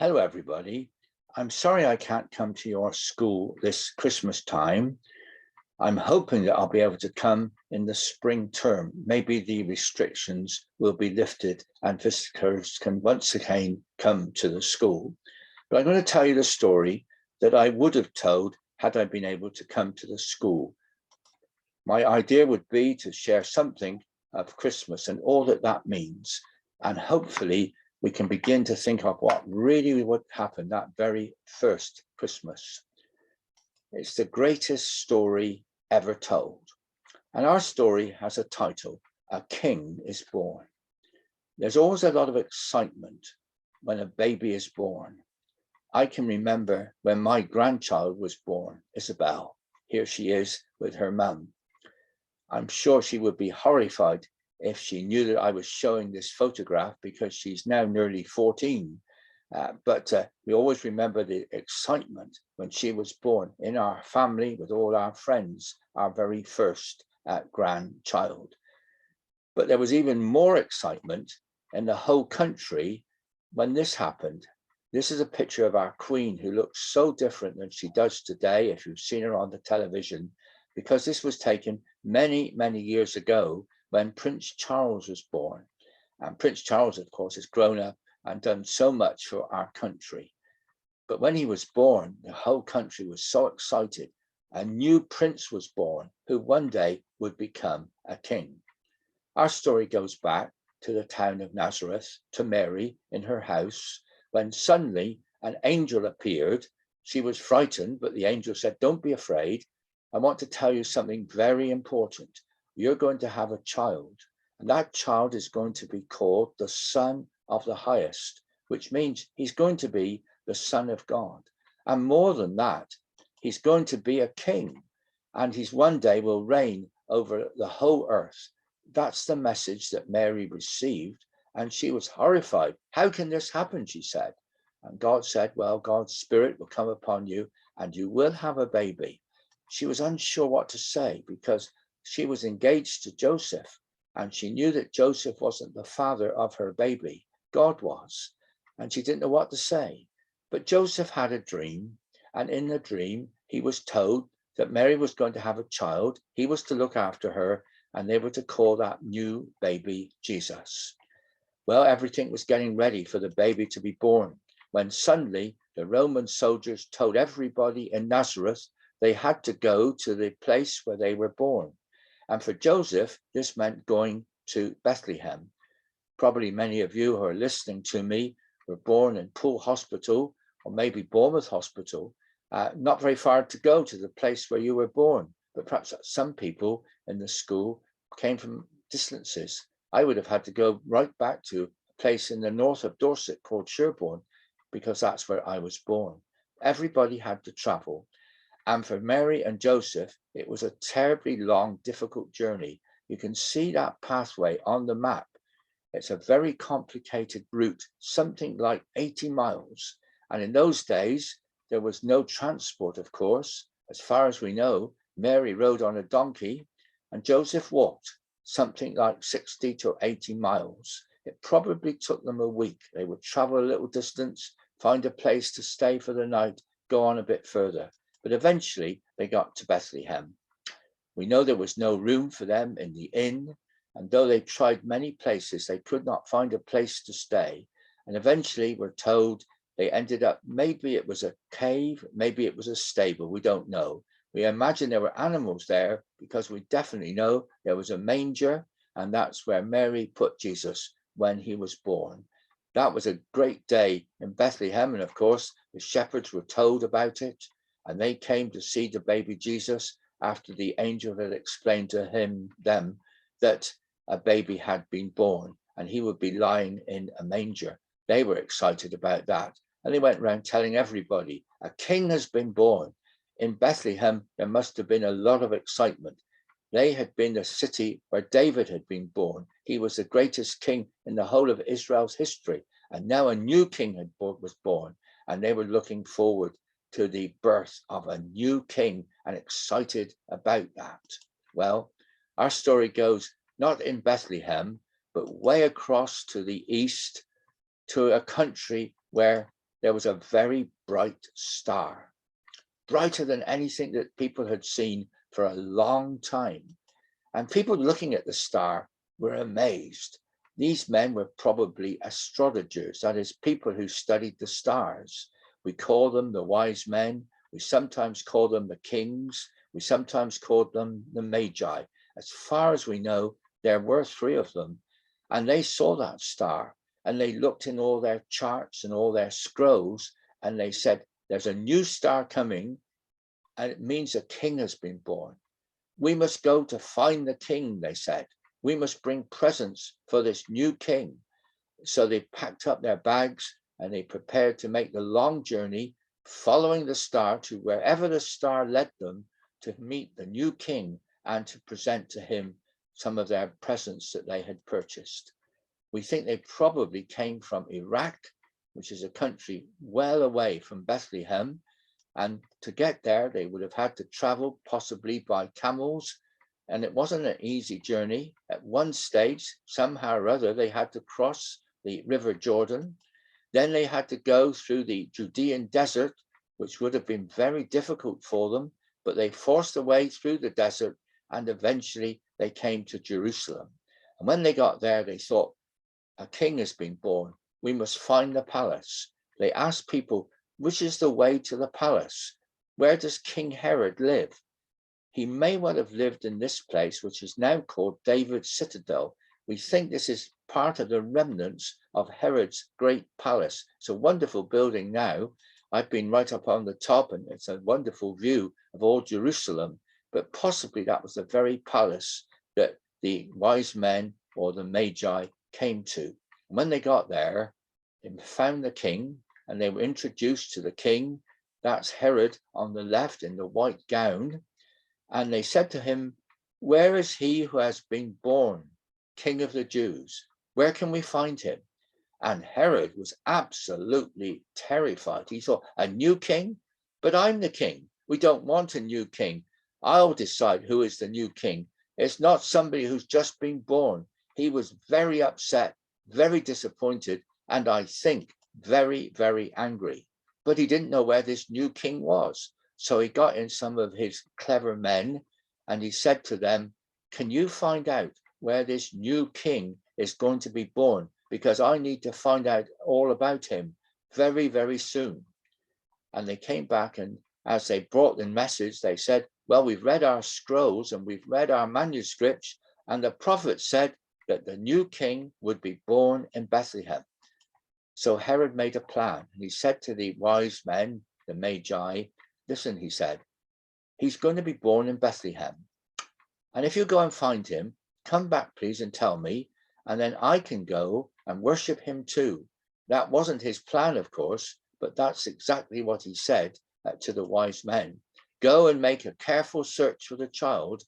Hello, everybody. I'm sorry I can't come to your school this Christmas time. I'm hoping that I'll be able to come in the spring term. Maybe the restrictions will be lifted and visitors can once again come to the school. But I'm going to tell you the story that I would have told had I been able to come to the school. My idea would be to share something of Christmas and all that that means. And hopefully we can begin to think of what really would happen that very first Christmas. It's the greatest story ever told. And our story has a title, A King is Born. There's always a lot of excitement when a baby is born. I can remember when my grandchild was born, Isabel. Here she is with her mum. I'm sure she would be horrified if she knew that I was showing this photograph because she's now nearly 14. But we always remember the excitement when she was born in our family with all our friends, our very first grandchild. But there was even more excitement in the whole country when this happened. This is a picture of our Queen who looks so different than she does today if you've seen her on the television, because this was taken many, many years ago when Prince Charles was born. And Prince Charles, of course, has grown up and done so much for our country. But when he was born, the whole country was so excited. A new prince was born who one day would become a king. Our story goes back to the town of Nazareth, to Mary in her house, when suddenly an angel appeared. She was frightened, but the angel said, "Don't be afraid. I want to tell you something very important. You're going to have a child, and that child is going to be called the Son of the Highest, which means he's going to be the Son of God. And more than that, he's going to be a king, and he's one day will reign over the whole earth." That's the message that Mary received, and she was horrified. "How can this happen?" she said. And God said, "Well, God's Spirit will come upon you, and you will have a baby." She was unsure what to say because she was engaged to Joseph, and she knew that Joseph wasn't the father of her baby. God was, and she didn't know what to say. But Joseph had a dream, and in the dream, he was told that Mary was going to have a child. He was to look after her, and they were to call that new baby Jesus. Well, everything was getting ready for the baby to be born when suddenly the Roman soldiers told everybody in Nazareth they had to go to the place where they were born. And for Joseph, this meant going to Bethlehem. Probably many of you who are listening to me were born in Poole Hospital or maybe Bournemouth Hospital, not very far to go to the place where you were born. But perhaps some people in the school came from distances. I would have had to go right back to a place in the north of Dorset called Sherborne, because that's where I was born. Everybody had to travel. And for Mary and Joseph, it was a terribly long, difficult journey. You can see that pathway on the map. It's a very complicated route, something like 80 miles. And in those days, there was no transport, of course. As far as we know, Mary rode on a donkey and Joseph walked something like 60 to 80 miles. It probably took them a week. They would travel a little distance, find a place to stay for the night, go on a bit further. But eventually they got to Bethlehem. We know there was no room for them in the inn, and though they tried many places, they could not find a place to stay. And eventually we're told they ended up, maybe it was a cave, maybe it was a stable, we don't know. We imagine there were animals there because we definitely know there was a manger, and that's where Mary put Jesus when he was born. That was a great day in Bethlehem, and of course the shepherds were told about it, and they came to see the baby Jesus after the angel had explained to them that a baby had been born and he would be lying in a manger. They were excited about that, and they went around telling everybody, "A king has been born." In Bethlehem, there must have been a lot of excitement. They had been the city where David had been born. He was the greatest king in the whole of Israel's history, and now a new king was born, and they were looking forward to the birth of a new king and excited about that. Well, our story goes not in Bethlehem, but way across to the east, to a country where there was a very bright star, brighter than anything that people had seen for a long time. And people looking at the star were amazed. These men were probably astrologers, that is, people who studied the stars. We call them the wise men. We sometimes call them the kings. We sometimes call them the magi. As far as we know, there were 3 of them. And they saw that star and they looked in all their charts and all their scrolls and they said, there's a new star coming and it means a king has been born. We must go to find the king, they said. We must bring presents for this new king. So they packed up their bags and they prepared to make the long journey, following the star to wherever the star led them, to meet the new king and to present to him some of their presents that they had purchased. We think they probably came from Iraq, which is a country well away from Bethlehem. And to get there, they would have had to travel possibly by camels. And it wasn't an easy journey. At one stage, somehow or other, they had to cross the River Jordan. Then they had to go through the Judean desert, which would have been very difficult for them, but they forced their way through the desert and eventually they came to Jerusalem. And when they got there, they thought, a king has been born. We must find the palace. They asked people, which is the way to the palace? Where does King Herod live? He may well have lived in this place, which is now called David's Citadel. We think this is part of the remnants of Herod's great palace. It's a wonderful building now. I've been right up on the top and it's a wonderful view of all Jerusalem, but possibly that was the very palace that the wise men or the magi came to. And when they got there, they found the king and they were introduced to the king. That's Herod on the left in the white gown. And they said to him, where is he who has been born, King of the Jews? Where can we find him? And Herod was absolutely terrified. He thought, a new king? But I'm the king. We don't want a new king. I'll decide who is the new king. It's not somebody who's just been born. He was very upset, very disappointed, and I think very, very angry. But he didn't know where this new king was. So he got in some of his clever men and he said to them, can you find out where this new king is going to be born? Because I need to find out all about him very, very soon. And they came back, and as they brought the message, they said, well, we've read our scrolls and we've read our manuscripts, and the prophet said that the new king would be born in Bethlehem. So Herod made a plan, and he said to the wise men, the magi, listen, he said, he's going to be born in Bethlehem. And if you go and find him, come back, please, and tell me, and then I can go and worship him too. That wasn't his plan, of course, but that's exactly what he said to the wise men. Go and make a careful search for the child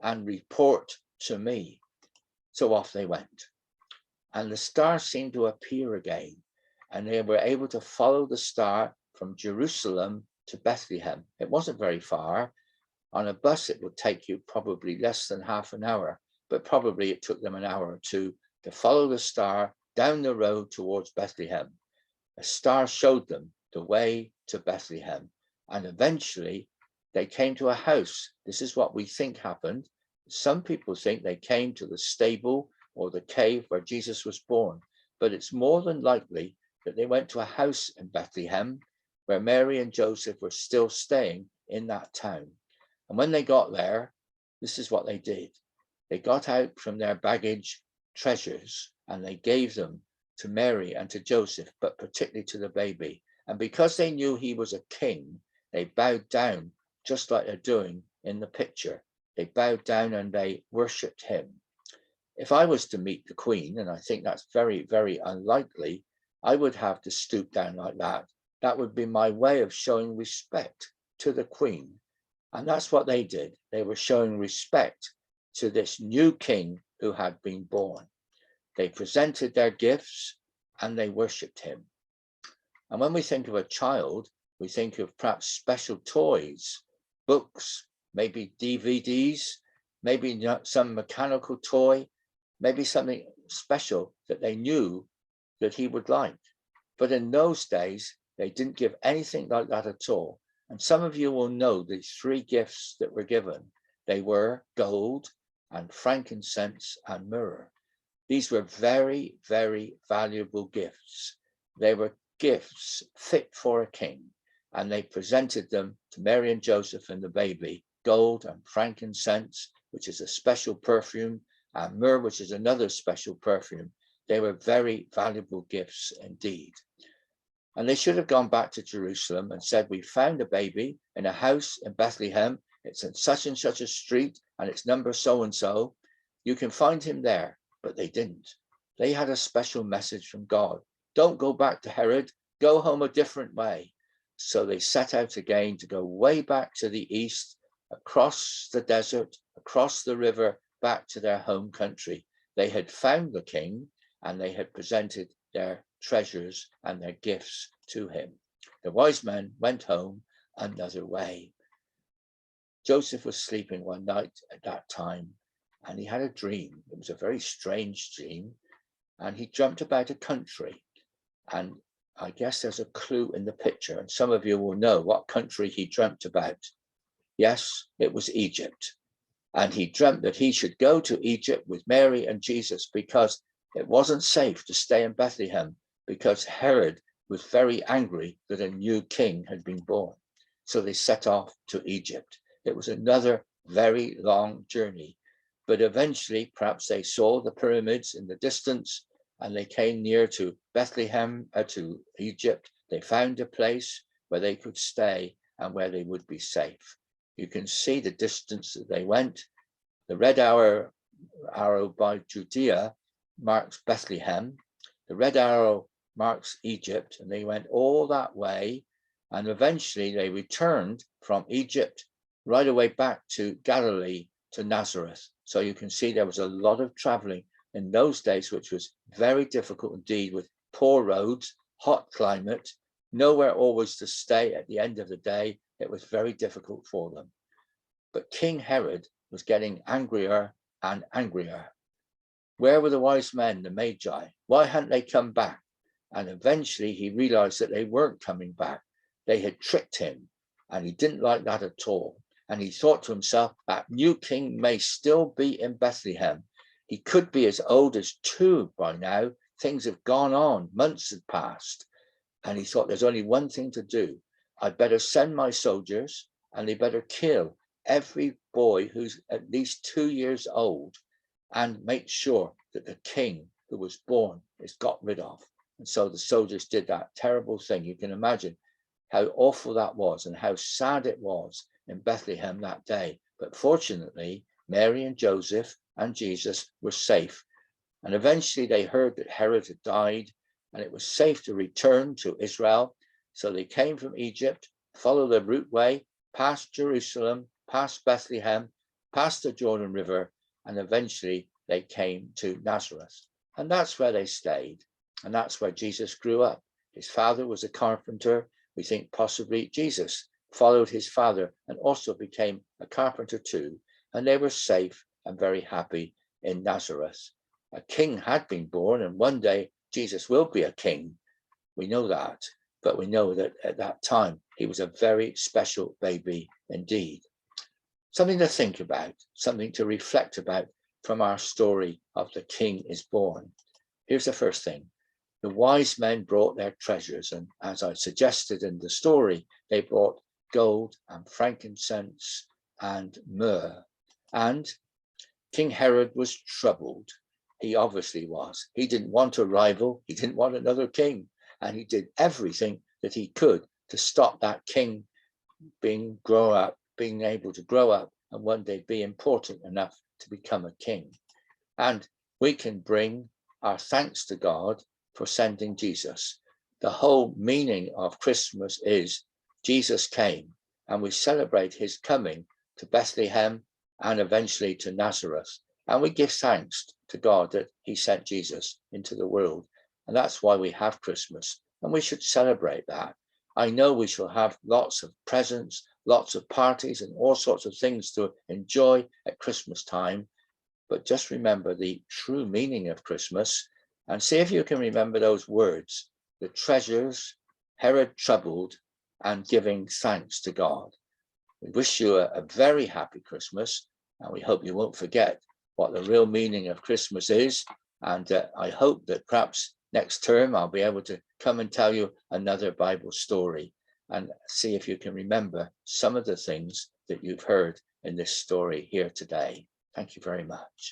and report to me. So off they went. And the star seemed to appear again, and they were able to follow the star from Jerusalem to Bethlehem. It wasn't very far. On a bus, it would take you probably less than half an hour, but probably it took them an hour or two to follow the star down the road towards Bethlehem. A star showed them the way to Bethlehem, and eventually they came to a house. This is what we think happened. Some people think they came to the stable or the cave where Jesus was born, but it's more than likely that they went to a house in Bethlehem where Mary and Joseph were still staying in that town. And when they got there, this is what they did. They got out from their baggage treasures and they gave them to Mary and to Joseph, but particularly to the baby. And because they knew he was a king, they bowed down just like they're doing in the picture. They bowed down and they worshipped him. If I was to meet the Queen, and I think that's very, very unlikely, I would have to stoop down like that. That would be my way of showing respect to the Queen. And that's what they did. They were showing respect to this new king who had been born. They presented their gifts and they worshipped him. And when we think of a child, we think of perhaps special toys, books, maybe DVDs, maybe some mechanical toy, maybe something special that they knew that he would like. But in those days, They didn't give anything like that at all. And some of you will know the three gifts that were given. They were gold and frankincense and myrrh. These were very, very valuable gifts. They were gifts fit for a king, and they presented them to Mary and Joseph and the baby, gold and frankincense, which is a special perfume, and myrrh, which is another special perfume. They were very valuable gifts indeed. And they should have gone back to Jerusalem and said, we found a baby in a house in Bethlehem. It's in such and such a street, and it's number so-and-so. You can find him there. But they didn't. They had a special message from God. Don't go back to Herod. Go home a different way. So they set out again to go way back to the east, across the desert, across the river, back to their home country. They had found the king, and they had presented their treasures and their gifts to him. The wise men went home another way. Joseph was sleeping one night at that time, and he had a dream. It was a very strange dream, and he dreamt about a country. And I guess there's a clue in the picture, and some of you will know what country he dreamt about. Yes, it was Egypt. And he dreamt that he should go to Egypt with Mary and Jesus because it wasn't safe to stay in Bethlehem, because Herod was very angry that a new king had been born. So they set off to Egypt. It was another very long journey, but eventually perhaps they saw the pyramids in the distance, and they came near to Bethlehem, to Egypt. They found a place where they could stay and where they would be safe. You can see the distance that they went. The red arrow by Judea marks Bethlehem. The red arrow marks Egypt, and they went all that way. And eventually they returned from Egypt right away back to Galilee, to Nazareth. So you can see there was a lot of traveling in those days, which was very difficult indeed, with poor roads, hot climate, nowhere always to stay at the end of the day. It was very difficult for them. But King Herod was getting angrier and angrier. Where were the wise men, the Magi? Why hadn't they come back? And eventually he realized that they weren't coming back. They had tricked him, and he didn't like that at all. And he thought to himself, that new king may still be in Bethlehem. He could be as old as 2 by now. Things have gone on, months had passed. And he thought, there's only one thing to do. I'd better send my soldiers, and they better kill every boy who's at least 2 years old, and make sure that the king who was born is got rid of. And so the soldiers did that terrible thing. You can imagine how awful that was and how sad it was in Bethlehem that day. But fortunately, Mary and Joseph and Jesus were safe. And eventually they heard that Herod had died, and it was safe to return to Israel. So they came from Egypt, followed the route way, past Jerusalem, past Bethlehem, past the Jordan River, and eventually they came to Nazareth. And that's where they stayed. And that's where Jesus grew up. His father was a carpenter. We think possibly Jesus followed his father and also became a carpenter too. And they were safe and very happy in Nazareth. A king had been born, and one day Jesus will be a king. We know that, but we know that at that time he was a very special baby indeed. Something to think about, something to reflect about from our story of the King is born. Here's the first thing. The wise men brought their treasures, and as I suggested in the story, they brought gold and frankincense and myrrh. And King Herod was troubled. He obviously was. He didn't want a rival. He didn't want another king. And he did everything that he could to stop that king being able to grow up and one day be important enough to become a king. And we can bring our thanks to God for sending Jesus. The whole meaning of Christmas is Jesus came, and we celebrate his coming to Bethlehem and eventually to Nazareth. And we give thanks to God that he sent Jesus into the world. And that's why we have Christmas. And we should celebrate that. I know we shall have lots of presents, lots of parties and all sorts of things to enjoy at Christmas time. But just remember the true meaning of Christmas and see if you can remember those words, the treasures Herod troubled and giving thanks to God. We wish you a very happy Christmas, and we hope you won't forget what the real meaning of Christmas is. And I hope that perhaps next term I'll be able to come and tell you another Bible story and see if you can remember some of the things that you've heard in this story here today. Thank you very much.